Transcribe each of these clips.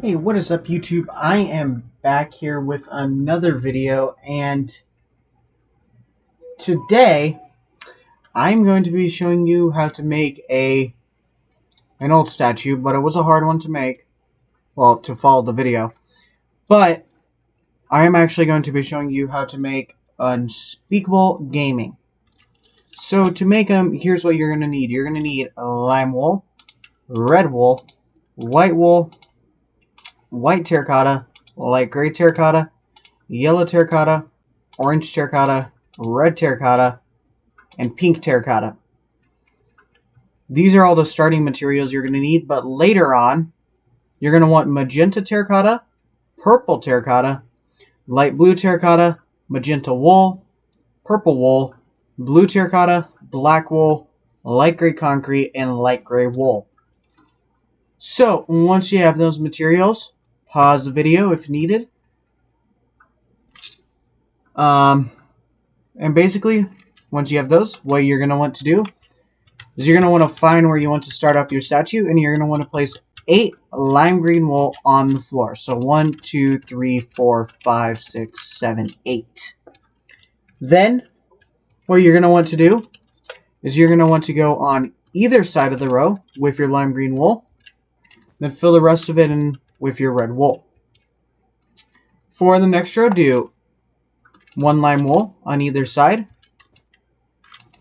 Hey, what is up YouTube? I am back here with another video, and today I'm going to be showing you how to make an old statue, but it was a hard one to make, well, to follow the video. But I am actually going to be showing you how to make Unspeakable Gaming. So to make them, here's what you're going to need. You're going to need lime wool, red wool, white terracotta, light gray terracotta, yellow terracotta, orange terracotta, red terracotta, and pink terracotta. These are all the starting materials you're going to need, but later on, you're going to want magenta terracotta, purple terracotta, light blue terracotta, magenta wool, purple wool, blue terracotta, black wool, light gray concrete, and light gray wool. So, once you have those materials, pause the video if needed. And basically, once you have those, what you're going to want to do is you're going to want to find where you want to start off your statue, and you're going to want to place 8 lime green wool on the floor. So 1, 2, 3, 4, 5, 6, 7, 8. Then, what you're going to want to do is you're going to want to go on either side of the row with your lime green wool, then fill the rest of it in with your red wool. For the next row, do 1 lime wool on either side,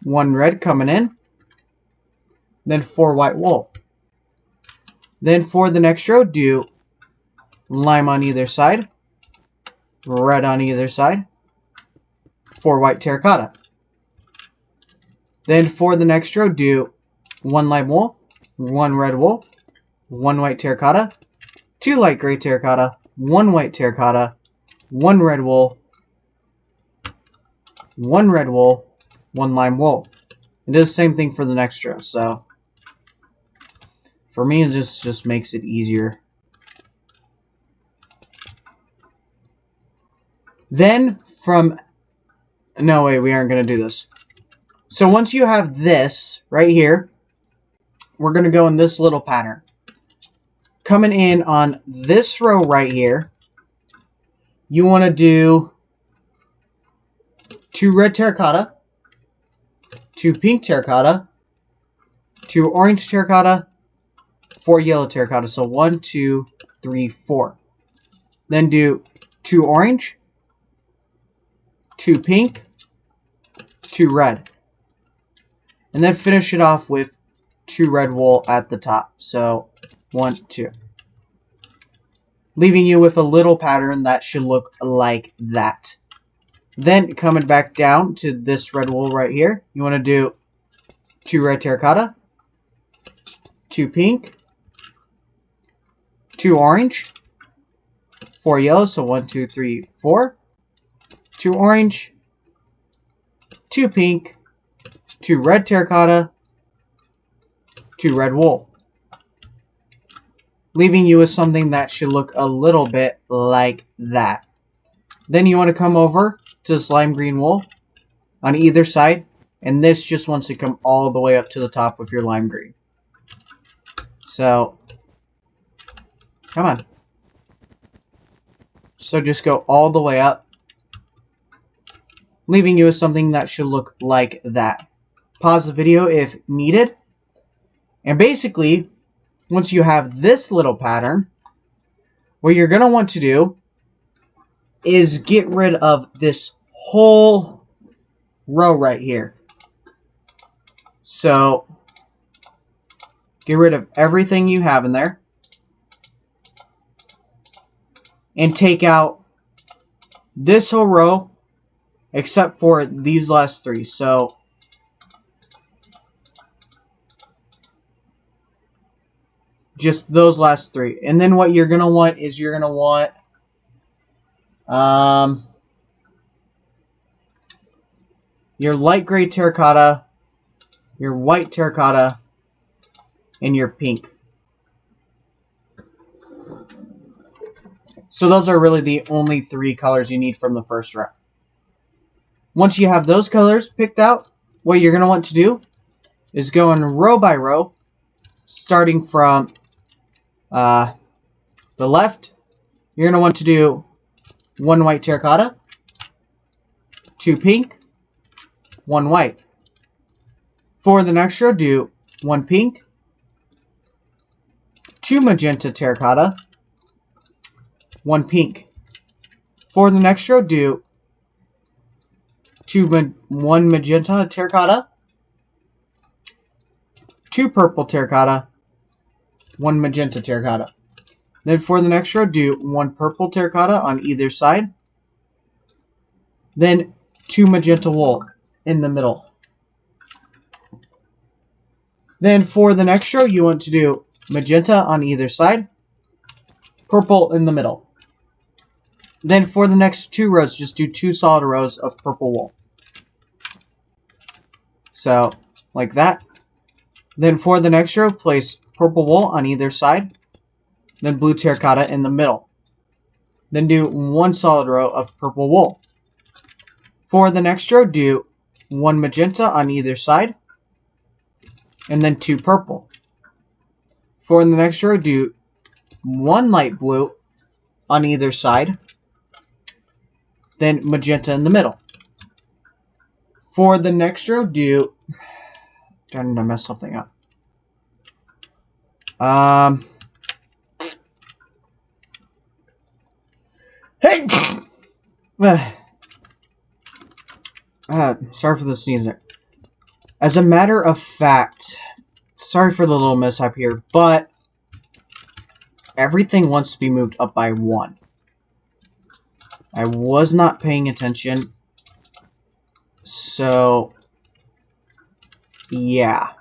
1 red coming in, then 4 white wool. Then for the next row, do lime on either side, red on either side, 4 white terracotta. Then for the next row, do 1 lime wool, 1 red wool, 1 white terracotta, 2 light gray terracotta, 1 white terracotta, 1 red wool, 1 red wool, 1 lime wool. It does the same thing for the next row, so for me it just makes it easier. Then no way, we aren't going to do this. So once you have this right here, we're going to go in this little pattern. Coming in on this row right here, you want to do 2 red terracotta, 2 pink terracotta, 2 orange terracotta, 4 yellow terracotta. So 1, 2, 3, 4. Then do 2 orange, 2 pink, 2 red. And then finish it off with 2 red wool at the top. So 1, 2. Leaving you with a little pattern that should look like that. Then coming back down to this red wool right here, you want to do 2 red terracotta, 2 pink, 2 orange, 4 yellow, so 1, 2, 3, 4, 2 orange, 2 pink, 2 red terracotta, 2 red wool. Leaving you with something that should look a little bit like that. Then you want to come over to this lime green wool on either side, and this just wants to come all the way up to the top with your lime green. So, come on. So just go all the way up, leaving you with something that should look like that. Pause the video if needed. And basically, once you have this little pattern, what you're going to want to do is get rid of this whole row right here. So, get rid of everything you have in there. And take out this whole row except for these last 3. So, just those last 3. And then what you're going to want is you're going to want your light gray terracotta, your white terracotta, and your pink. So those are really the only 3 colors you need from the first row. Once you have those colors picked out, what you're going to want to do is go in row by row, starting from The left, you're going to want to do 1 white terracotta, 2 pink, 1 white. For the next row, do 1 pink, 2 magenta terracotta, 1 pink. For the next row, do 1 magenta terracotta, 2 purple terracotta, 1 magenta terracotta. Then for the next row, do 1 purple terracotta on either side, then 2 magenta wool in the middle. Then for the next row, you want to do magenta on either side, purple in the middle. Then for the next 2 rows, just do 2 solid rows of purple wool. So, like that. Then for the next row, place purple wool on either side, then blue terracotta in the middle. Then do 1 solid row of purple wool. For the next row, do 1 magenta on either side, and then 2 purple. For the next row, do 1 light blue on either side, then magenta in the middle. For the next row, do... Trying to mess something up. Hey! Sorry for the sneezing. As a matter of fact, sorry for the little mishap here, but everything wants to be moved up by 1. I was not paying attention, so yeah.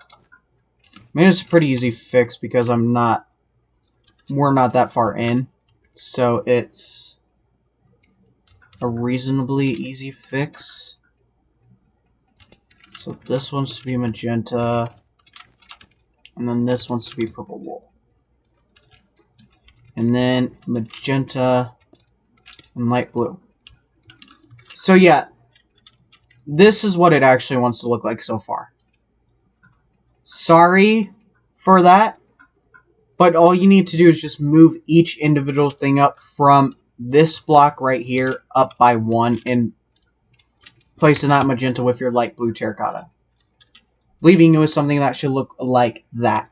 I mean, it's a pretty easy fix because we're not that far in, so it's a reasonably easy fix. So this wants to be magenta, and then this wants to be purple wool. And then magenta and light blue. So yeah, this is what it actually wants to look like so far. Sorry for that, but all you need to do is just move each individual thing up from this block right here up by 1 and placing that magenta with your light blue terracotta, leaving you with something that should look like that.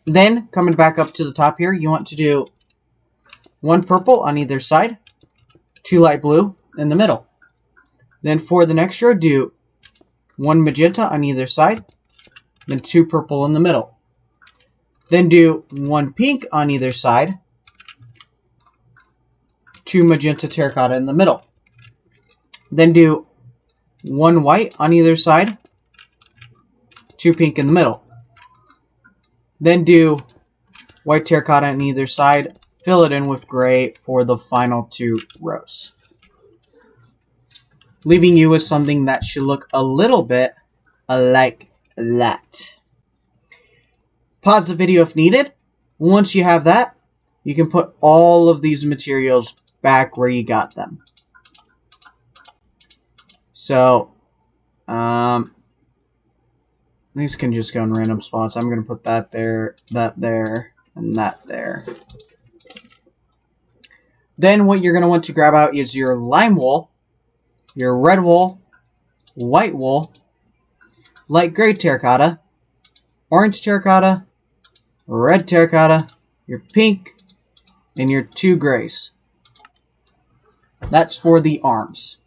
Then, coming back up to the top here, you want to do 1 purple on either side, 2 light blue in the middle. Then for the next row, do 1 magenta on either side, then 2 purple in the middle. Then do 1 pink on either side, 2 magenta terracotta in the middle. Then do 1 white on either side, 2 pink in the middle. Then do white terracotta on either side, fill it in with gray for the final 2 rows, leaving you with something that should look a little bit like that. Pause the video if needed. Once you have that, you can put all of these materials back where you got them. So, these can just go in random spots. I'm going to put that there, and that there. Then what you're going to want to grab out is your lime wool, your red wool, white wool, light gray terracotta, orange terracotta, red terracotta, your pink, and your 2 grays. That's for the arms.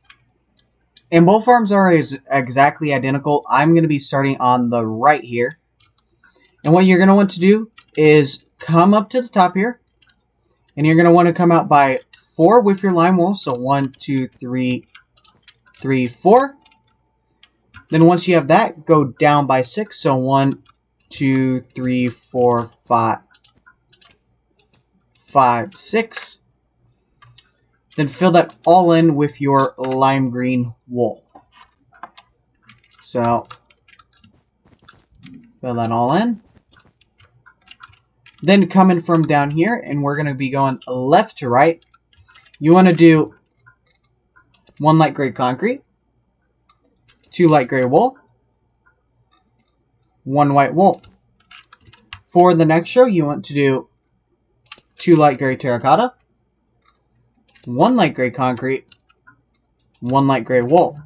And both arms are exactly identical. I'm going to be starting on the right here. And what you're going to want to do is come up to the top here. And you're going to want to come out by 4 with your lime wool. So 1, 2, 3, 4. Then once you have that, go down by 6. So 1, 2, 3, 4, 5, 6. Then fill that all in with your lime green wool. So, fill that all in. Then coming from down here, and we're going to be going left to right, you want to do 1 light gray concrete, 2 light gray wool, 1 white wool. For the next row, you want to do 2 light gray terracotta, 1 light gray concrete, 1 light gray wool.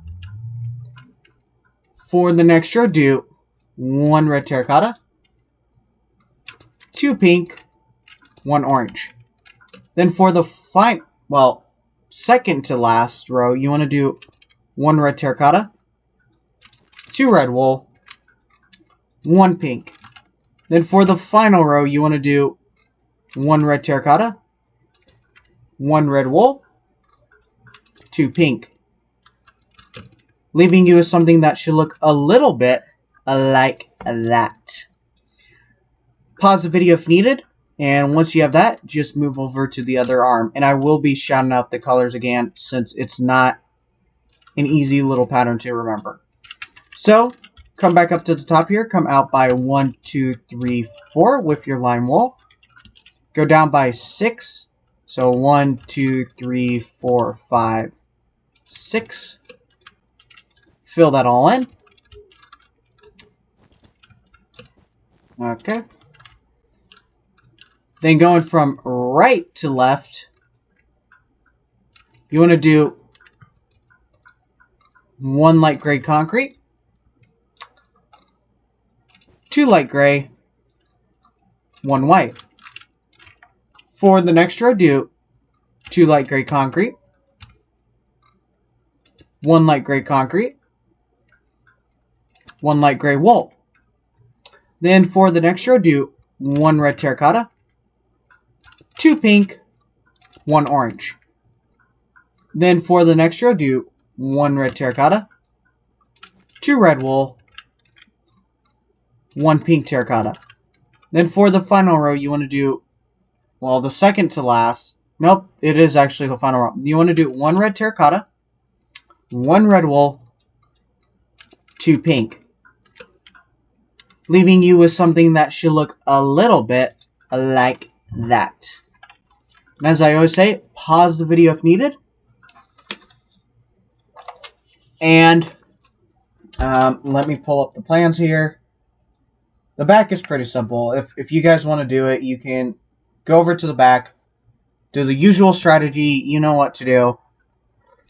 For the next row, do 1 red terracotta, 2 pink, 1 orange. Then for the second to last row, you want to do 1 red terracotta, 2 red wool, 1 pink. Then for the final row, you want to do 1 red terracotta, 1 red wool, 2 pink. Leaving you with something that should look a little bit like that. Pause the video if needed, and once you have that, just move over to the other arm. And I will be shouting out the colors again, since it's not an easy little pattern to remember. So, come back up to the top here, come out by 1, 2, 3, 4 with your lime wool. Go down by 6, so 1, 2, 3, 4, 5, 6. Fill that all in. Okay. Then going from right to left, you want to do 1 light gray concrete, 2 light gray, 1 white. For the next row, do 2 light gray concrete, 1 light gray concrete, 1 light gray wool. Then for the next row, do 1 red terracotta, 2 pink, 1 orange. Then for the next row, do 1 red terracotta, 2 red wool, 1 pink terracotta. Then for the final row, you want to do, well, the second to last. Nope, it is actually the final row. You want to do 1 red terracotta, 1 red wool, 2 pink. Leaving you with something that should look a little bit like that. And as I always say, pause the video if needed. And let me pull up the plans here. The back is pretty simple. If you guys want to do it, you can go over to the back, do the usual strategy. You know what to do.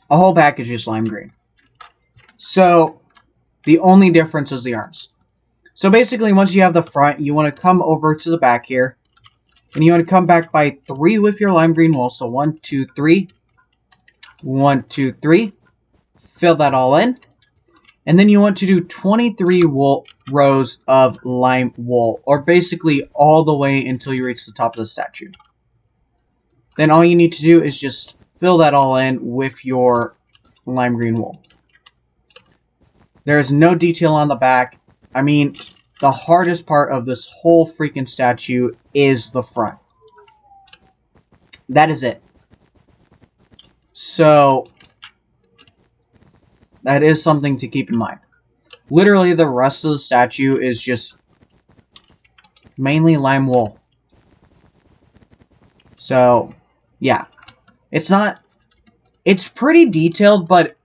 A whole back is just lime green. So the only difference is the arms. So basically, once you have the front, you want to come over to the back here. And you want to come back by 3 with your lime green wool. So 1, 2, 3. 1, 2, 3. Fill that all in. And then you want to do 23 rows of lime wool. Or basically all the way until you reach the top of the statue. Then all you need to do is just fill that all in with your lime green wool. There is no detail on the back. I mean, the hardest part of this whole freaking statue is the front. That is it. So, that is something to keep in mind. Literally, the rest of the statue is just mainly lime wool. So, yeah. It's pretty detailed, but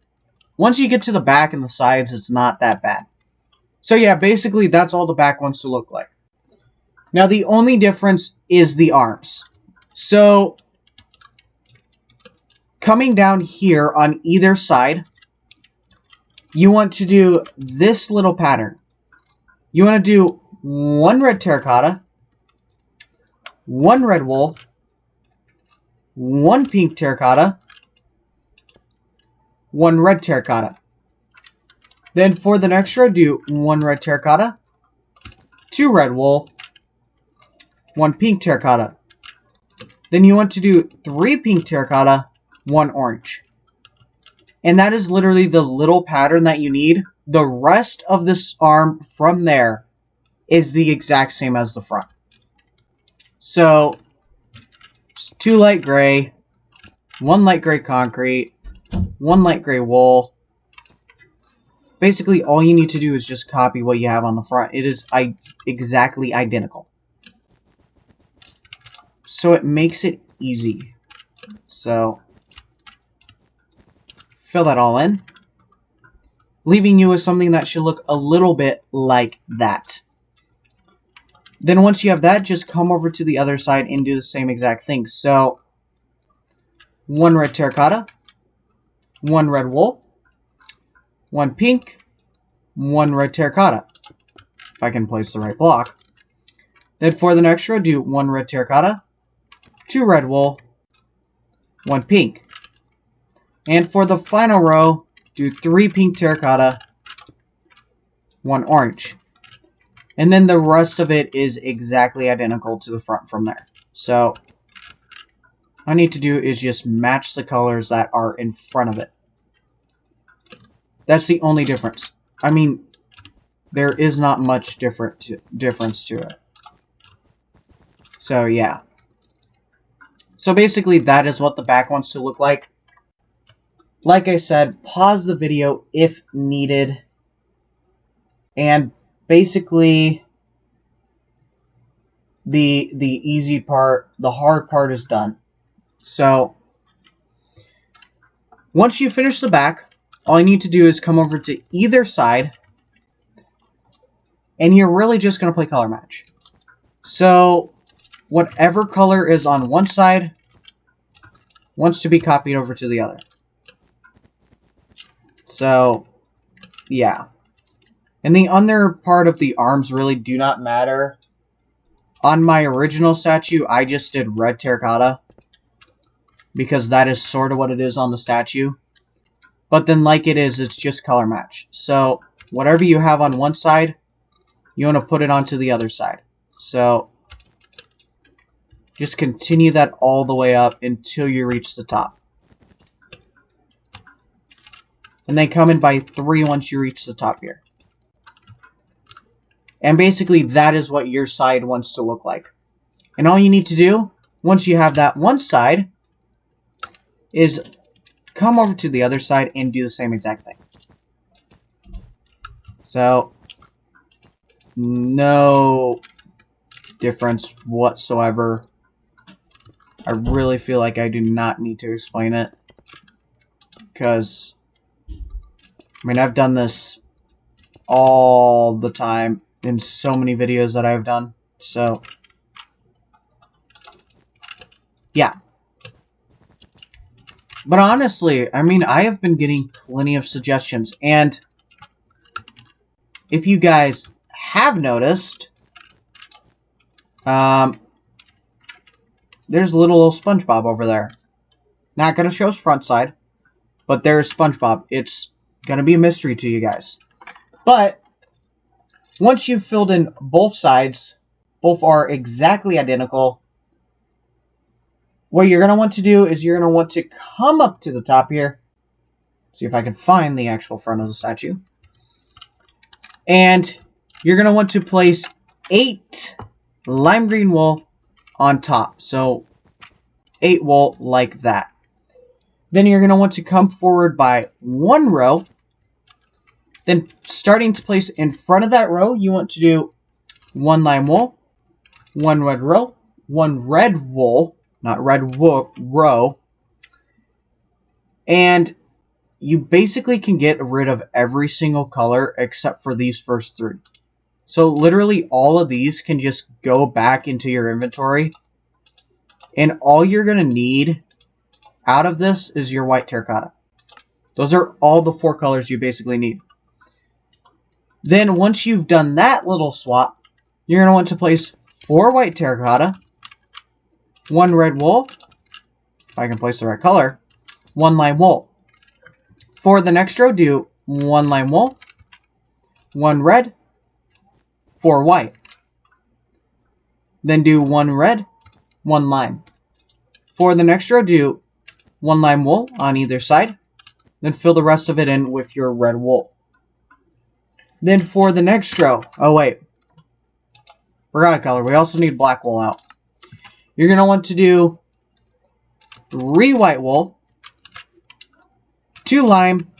once you get to the back and the sides, it's not that bad. So yeah, basically that's all the back wants to look like. Now the only difference is the arms. So coming down here on either side, you want to do this little pattern. You want to do 1 red terracotta, 1 red wool, 1 pink terracotta, 1 red terracotta. Then for the next row, do 1 red terracotta, 2 red wool, 1 pink terracotta. Then you want to do 3 pink terracotta, 1 orange. And that is literally the little pattern that you need. The rest of this arm from there is the exact same as the front. So, 2 light gray, 1 light gray concrete, 1 light gray wool. Basically, all you need to do is just copy what you have on the front. It is exactly identical. So it makes it easy. So, fill that all in. Leaving you with something that should look a little bit like that. Then once you have that, just come over to the other side and do the same exact thing. So, 1 red terracotta, 1 red wool, 1 pink, 1 red terracotta. If I can place the right block. Then for the next row, do 1 red terracotta, 2 red wool, 1 pink. And for the final row, do 3 pink terracotta, 1 orange. And then the rest of it is exactly identical to the front from there. So, all I need to do is just match the colors that are in front of it. That's the only difference. I mean, there is not much difference to it. So, yeah. So, basically, that is what the back wants to look like. Like I said, pause the video if needed. And basically, the easy part, the hard part is done. So, once you finish the back, all you need to do is come over to either side, and you're really just going to play color match. So, whatever color is on one side wants to be copied over to the other. So, yeah. And the under part of the arms really do not matter. On my original statue, I just did red terracotta, because that is sort of what it is on the statue. But then like it is, it's just color match. So, whatever you have on one side, you want to put it onto the other side. So, just continue that all the way up until you reach the top. And then come in by 3 once you reach the top here. And basically, that is what your side wants to look like. And all you need to do, once you have that one side, is come over to the other side and do the same exact thing. So, no difference whatsoever. I really feel like I do not need to explain it. Because, I mean, I've done this all the time in so many videos that I've done. So, yeah. But honestly, I mean, I have been getting plenty of suggestions. And if you guys have noticed, there's little SpongeBob over there. Not going to show his front side, but there's SpongeBob. It's going to be a mystery to you guys. But once you've filled in both sides, both are exactly identical. What you're going to want to do is you're going to want to come up to the top here. See if I can find the actual front of the statue. And you're going to want to place 8 lime green wool on top. So 8 wool like that. Then you're going to want to come forward by 1 row. Then starting to place in front of that row, you want to do 1 lime wool, 1 red row, 1 red wool, not red wool, row. And you basically can get rid of every single color except for these first 3. So literally all of these can just go back into your inventory. And all you're going to need out of this is your white terracotta. Those are all the 4 colors you basically need. Then once you've done that little swap, you're going to want to place 4 white terracotta, 1 red wool, if I can place the right color, 1 lime wool. For the next row, do 1 lime wool, 1 red, 4 white. Then do 1 red, 1 lime. For the next row, do 1 lime wool on either side. Then fill the rest of it in with your red wool. Then for the next row, oh wait, forgot a color. We also need black wool out. You're going to want to do 3 white wool, 2 lime,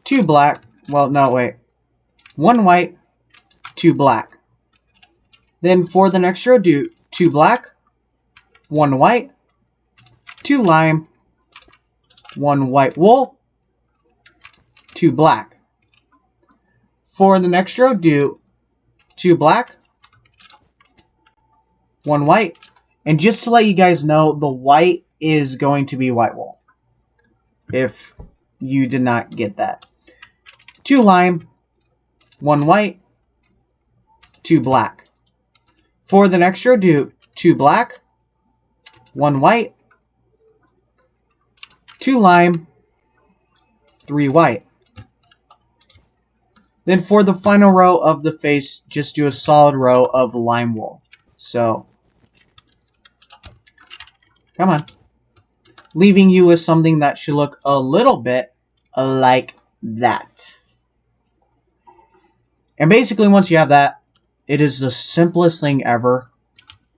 2 black. Well, no, wait. 1 white, 2 black. Then for the next row, do 2 black, 1 white, 2 lime, 1 white wool, 2 black. For the next row, do 2 black, 1 white. And just to let you guys know, the white is going to be white wool, if you did not get that. 2 lime, 1 white, 2 black. For the next row, do 2 black, 1 white, 2 lime, 3 white. Then for the final row of the face, just do a solid row of lime wool. So, come on. Leaving you with something that should look a little bit like that. And basically, once you have that, it is the simplest thing ever.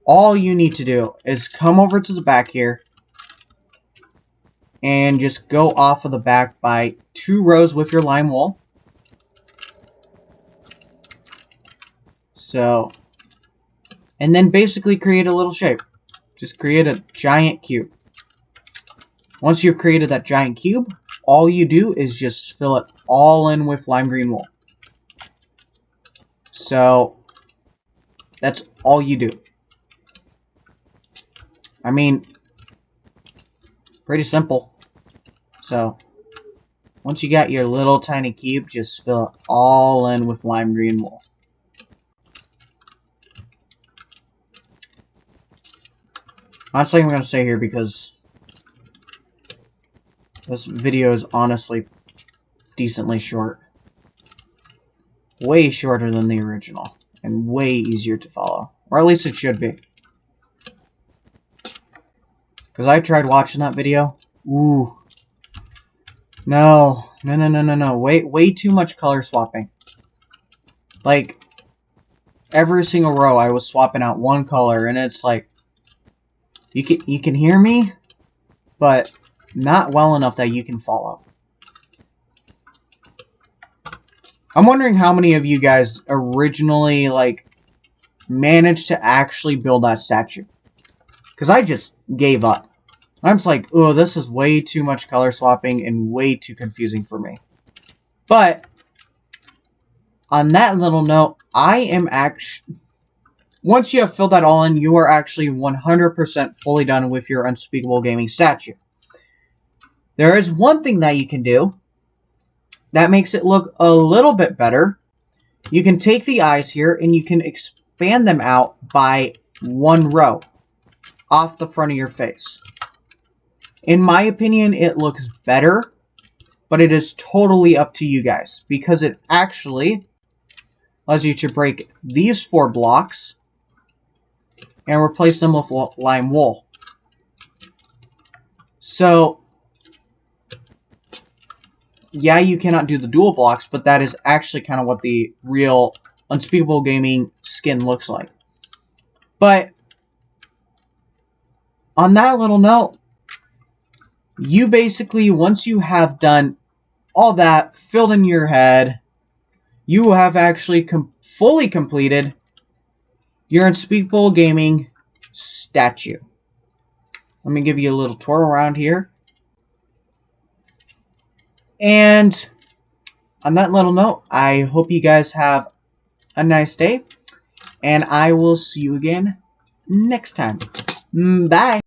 All you need to do is come over to the back here and just go off of the back by 2 rows with your lime wool. So, and then basically create a little shape. Just create a giant cube. Once you've created that giant cube, all you do is just fill it all in with lime green wool. So, that's all you do. I mean, pretty simple. So, once you got your little tiny cube, just fill it all in with lime green wool. Honestly, I'm going to stay here because this video is honestly decently short. Way shorter than the original. And way easier to follow. Or at least it should be. Because I tried watching that video. Ooh. No. No. Way too much color swapping. Like, every single row I was swapping out one color. And it's like, you can hear me, but not well enough that you can follow. I'm wondering how many of you guys originally, like, managed to actually build that statue. Because I just gave up. I'm just like, oh, this is way too much color swapping and way too confusing for me. But, on that little note, I am actually... Once you have filled that all in, you are actually 100% fully done with your Unspeakable Gaming statue. There is one thing that you can do that makes it look a little bit better. You can take the eyes here and you can expand them out by 1 row off the front of your face. In my opinion, it looks better, but it is totally up to you guys because it actually allows you to break these 4 blocks and replace them with lime wool. So, yeah, you cannot do the dual blocks, but that is actually kind of what the real Unspeakable Gaming skin looks like. But, on that little note, you basically, once you have done all that, filled in your head, you have actually fully completed your Unspeakable Gaming statue. Let me give you a little tour around here. And on that little note, I hope you guys have a nice day. And I will see you again next time. Bye.